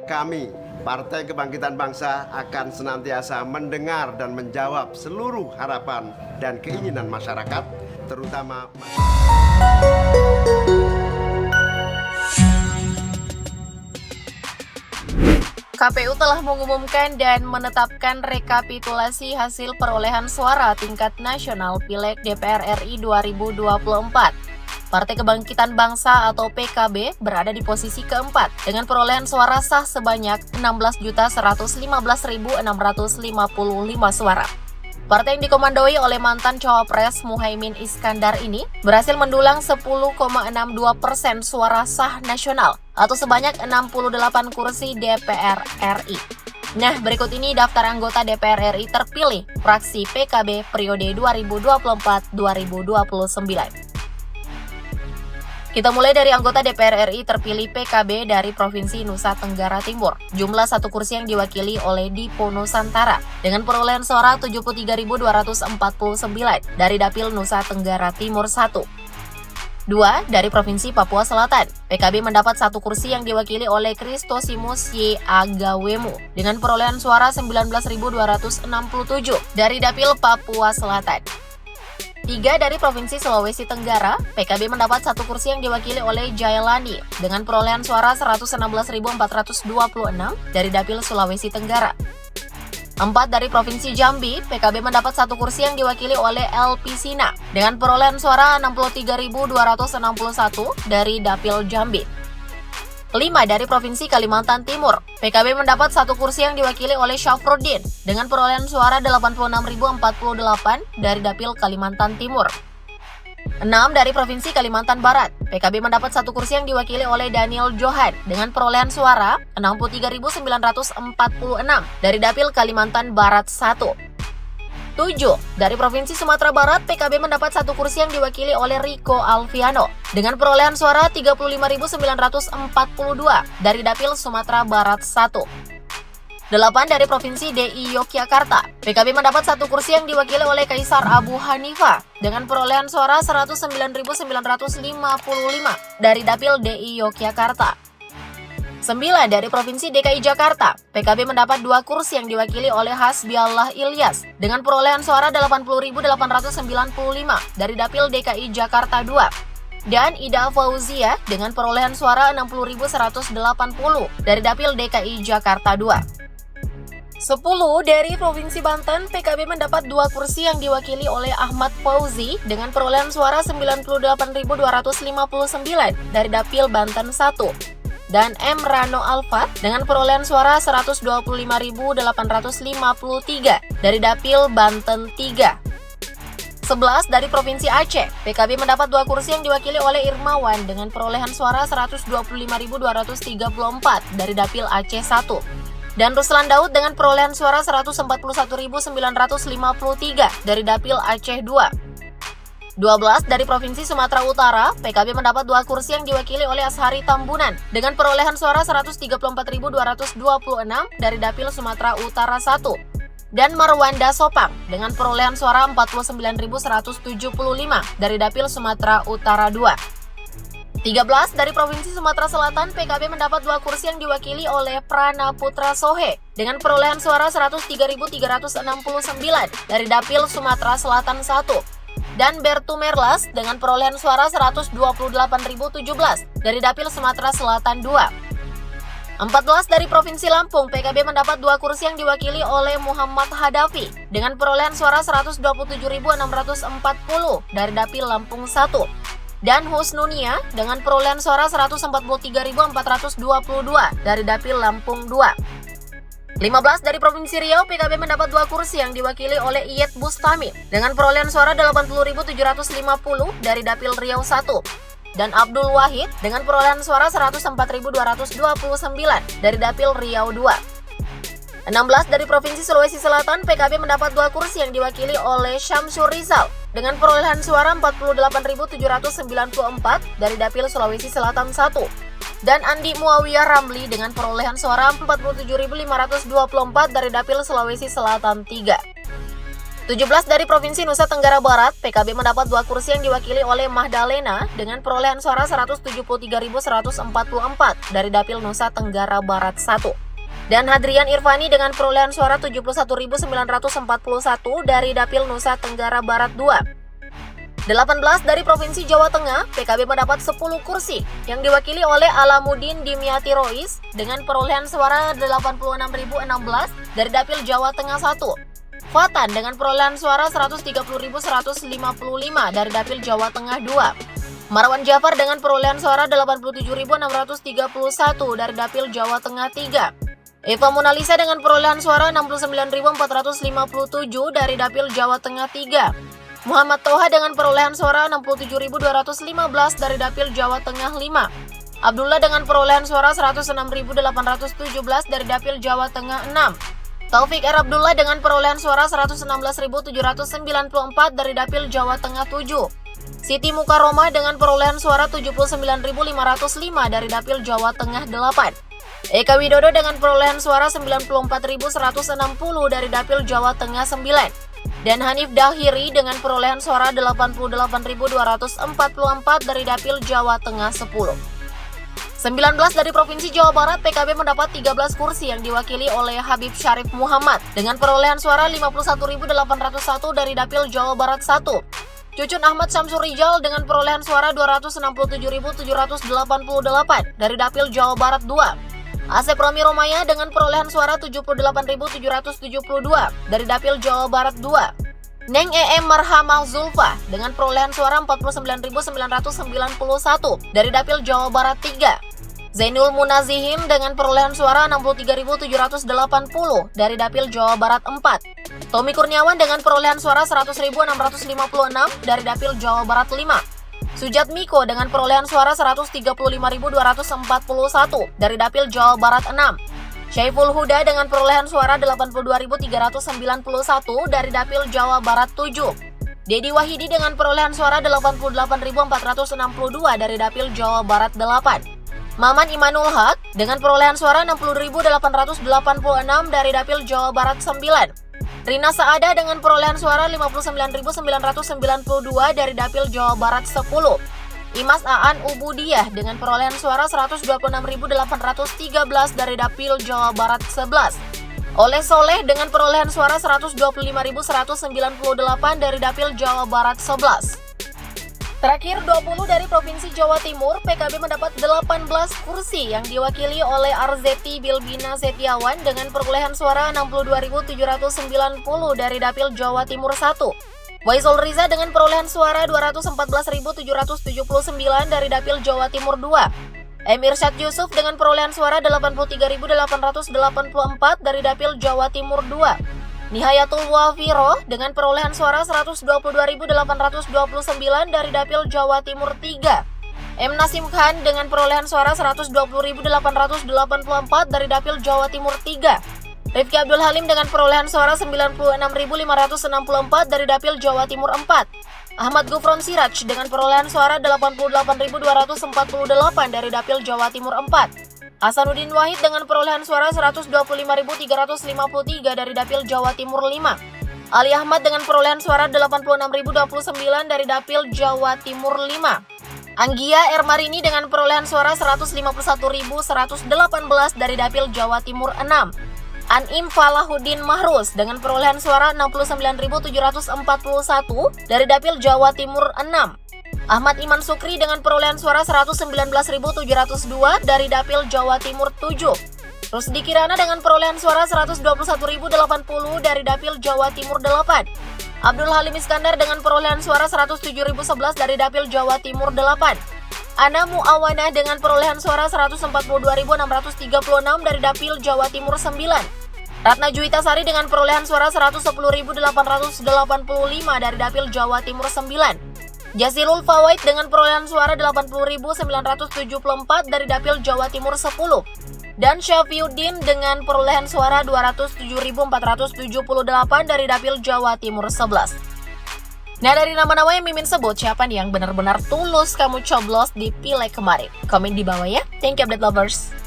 Kami, Partai Kebangkitan Bangsa, akan senantiasa mendengar dan menjawab seluruh harapan dan keinginan masyarakat, terutama KPU telah mengumumkan dan menetapkan rekapitulasi hasil perolehan suara tingkat nasional Pileg DPR RI 2024. Partai Kebangkitan Bangsa atau PKB berada di posisi keempat dengan perolehan suara sah sebanyak 16.115.655 suara. Partai yang dikomandoi oleh mantan cawapres Muhaimin Iskandar ini berhasil mendulang 10,62% suara sah nasional atau sebanyak 68 kursi DPR RI. Nah, berikut ini daftar anggota DPR RI terpilih fraksi PKB periode 2024-2029. Kita mulai dari anggota DPR RI terpilih PKB dari Provinsi Nusa Tenggara Timur. Jumlah satu kursi yang diwakili oleh Dipo Nusantara dengan perolehan suara 73.249 dari Dapil Nusa Tenggara Timur 1. 2. Dari Provinsi Papua Selatan, PKB mendapat satu kursi yang diwakili oleh Kristosimus Y. Agawemu dengan perolehan suara 19.267 dari Dapil Papua Selatan. 3. Dari Provinsi Sulawesi Tenggara, PKB mendapat satu kursi yang diwakili oleh Jailani dengan perolehan suara 116.426 dari Dapil Sulawesi Tenggara. 4. Dari Provinsi Jambi, PKB mendapat satu kursi yang diwakili oleh LP Sina dengan perolehan suara 63.261 dari Dapil Jambi. 5. Dari Provinsi Kalimantan Timur, PKB mendapat satu kursi yang diwakili oleh Syafruddin dengan perolehan suara 86.048 dari Dapil Kalimantan Timur. 6. Dari Provinsi Kalimantan Barat, PKB mendapat satu kursi yang diwakili oleh Daniel Johan dengan perolehan suara 63.946 dari Dapil Kalimantan Barat 1. 7. Dari Provinsi Sumatera Barat, PKB mendapat satu kursi yang diwakili oleh Rico Alfiano dengan perolehan suara 35.942 dari Dapil Sumatera Barat 1. 8. Dari Provinsi DI Yogyakarta, PKB mendapat satu kursi yang diwakili oleh Kaisar Abu Hanifah dengan perolehan suara 109.955 dari Dapil DI Yogyakarta. 9. Dari Provinsi DKI Jakarta, PKB mendapat dua kursi yang diwakili oleh Hasbiallah Ilyas dengan perolehan suara 80.895 dari Dapil DKI Jakarta 2. Dan Ida Fauzia dengan perolehan suara 60.180 dari Dapil DKI Jakarta 2. 10. Dari Provinsi Banten, PKB mendapat dua kursi yang diwakili oleh Ahmad Fauzi dengan perolehan suara 98.259 dari Dapil Banten 1. Dan M. Rano Alfat dengan perolehan suara 125.853 dari Dapil Banten 3. 11. Dari Provinsi Aceh, PKB mendapat dua kursi yang diwakili oleh Irmawan dengan perolehan suara 125.234 dari Dapil Aceh 1. Dan Ruslan Daud dengan perolehan suara 141.953 dari Dapil Aceh 2. 12. Dari Provinsi Sumatera Utara, PKB mendapat dua kursi yang diwakili oleh Ashari Tambunan dengan perolehan suara 134.226 dari Dapil Sumatera Utara 1. Dan Marwanda Sopang dengan perolehan suara 49.175 dari Dapil Sumatera Utara 2. 13. Dari Provinsi Sumatera Selatan, PKB mendapat dua kursi yang diwakili oleh Prana Putra Sohe dengan perolehan suara 103.369 dari Dapil Sumatera Selatan 1. Dan Bertu Merlas dengan perolehan suara 128.017 dari Dapil Sumatera Selatan 2. 14. Dari Provinsi Lampung, PKB mendapat dua kursi yang diwakili oleh Muhammad Hadafi dengan perolehan suara 127.640 dari Dapil Lampung 1. Dan Husnunia dengan perolehan suara 143.422 dari Dapil Lampung 2. 15. Dari Provinsi Riau, PKB mendapat dua kursi yang diwakili oleh Iyet Bustami dengan perolehan suara 80.750 dari Dapil Riau 1. Dan Abdul Wahid dengan perolehan suara 104.229 dari Dapil Riau 2. 16. Dari Provinsi Sulawesi Selatan, PKB mendapat dua kursi yang diwakili oleh Syamsur Rizal dengan perolehan suara 48.794 dari Dapil Sulawesi Selatan 1. Dan Andi Muawiyah Ramli dengan perolehan suara 47.524 dari Dapil Sulawesi Selatan 3. 17 dari Provinsi Nusa Tenggara Barat, PKB mendapat 2 kursi yang diwakili oleh Mahdalena dengan perolehan suara 173.144 dari Dapil Nusa Tenggara Barat 1. Dan Hadrian Irvani dengan perolehan suara 71.941 dari Dapil Nusa Tenggara Barat 2. 18 dari Provinsi Jawa Tengah, PKB mendapat 10 kursi yang diwakili oleh Alamuddin Dimyati Rois dengan perolehan suara 86.016 dari Dapil Jawa Tengah 1. Fatan dengan perolehan suara 130.155 dari Dapil Jawa Tengah 2. Marwan Jafar dengan perolehan suara 87.631 dari Dapil Jawa Tengah 3. Eva Monalisa dengan perolehan suara 69.457 dari Dapil Jawa Tengah 3. Muhammad Toha dengan perolehan suara 67.215 dari Dapil Jawa Tengah 5. Abdullah dengan perolehan suara 106.817 dari Dapil Jawa Tengah 6. Taufik R. Abdullah dengan perolehan suara 116.794 dari Dapil Jawa Tengah 7. Siti Mukaroma dengan perolehan suara 79.505 dari Dapil Jawa Tengah 8. Eka Widodo dengan perolehan suara 94.160 dari Dapil Jawa Tengah 9. Dan Hanif Dahiri dengan perolehan suara 88.244 dari Dapil Jawa Tengah 10. 19 dari Provinsi Jawa Barat, PKB mendapat 13 kursi yang diwakili oleh Habib Syarif Muhammad dengan perolehan suara 51.801 dari Dapil Jawa Barat 1. Cucun Ahmad Syamsur Rijal dengan perolehan suara 267.788 dari Dapil Jawa Barat 2. Asep Romi Romaya dengan perolehan suara 78.772 dari Dapil Jawa Barat 2. Neng EM Marhamah Zulfa dengan perolehan suara 49.991 dari Dapil Jawa Barat 3. Zainul Munazihin dengan perolehan suara 63.780 dari Dapil Jawa Barat 4. Tommy Kurniawan dengan perolehan suara 100.656 dari Dapil Jawa Barat 5. Sujat Miko dengan perolehan suara 135.241 dari Dapil Jawa Barat 6. Syaiful Huda dengan perolehan suara 82.391 dari Dapil Jawa Barat 7. Dedi Wahidi dengan perolehan suara 88.462 dari Dapil Jawa Barat 8. Maman Imanul Haq dengan perolehan suara 60.886 dari Dapil Jawa Barat 9. Rina Saada dengan perolehan suara 59.992 dari Dapil Jawa Barat 10. Imas Aan Ubudiyah dengan perolehan suara 126.813 dari Dapil Jawa Barat 11. Oleh Soleh dengan perolehan suara 125.198 dari Dapil Jawa Barat 11. Terakhir, 20 dari Provinsi Jawa Timur, PKB mendapat 18 kursi yang diwakili oleh Arzeti Bilbina Setiawan dengan perolehan suara 62.790 dari Dapil Jawa Timur 1. Waisul Riza dengan perolehan suara 214.779 dari Dapil Jawa Timur 2. Emir Syad Yusuf dengan perolehan suara 83.884 dari Dapil Jawa Timur 2. Nihayatul Wafiro dengan perolehan suara 122.829 dari Dapil Jawa Timur 3. M. Nasim Khan dengan perolehan suara 120.884 dari Dapil Jawa Timur 3. Rifki Abdul Halim dengan perolehan suara 96.564 dari Dapil Jawa Timur 4. Ahmad Gufron Siraj dengan perolehan suara 88.248 dari Dapil Jawa Timur 4. Hasanuddin Wahid dengan perolehan suara 125.353 dari Dapil Jawa Timur 5. Ali Ahmad dengan perolehan suara 86.029 dari Dapil Jawa Timur 5. Anggia Ermarini dengan perolehan suara 151.118 dari Dapil Jawa Timur 6. Anim Falahuddin Mahrus dengan perolehan suara 69.741 dari Dapil Jawa Timur 6. Ahmad Iman Sukri dengan perolehan suara 119.702 dari Dapil Jawa Timur 7. Rusdi Kirana dengan perolehan suara 121.080 dari Dapil Jawa Timur 8. Abdul Halim Iskandar dengan perolehan suara 107.011 dari Dapil Jawa Timur 8. Ana Muawana dengan perolehan suara 142.636 dari Dapil Jawa Timur 9. Ratna Juwita Sari dengan perolehan suara 110.885 dari Dapil Jawa Timur 9. Jazilul Fawaid dengan perolehan suara 80.974 dari Dapil Jawa Timur 10. Dan Syafiuddin dengan perolehan suara 207.478 dari Dapil Jawa Timur 11. Nah, dari nama-nama yang Mimin sebut, siapa nih yang benar-benar tulus kamu coblos di Pileg kemarin? Komen di bawah ya. Thank you, update lovers.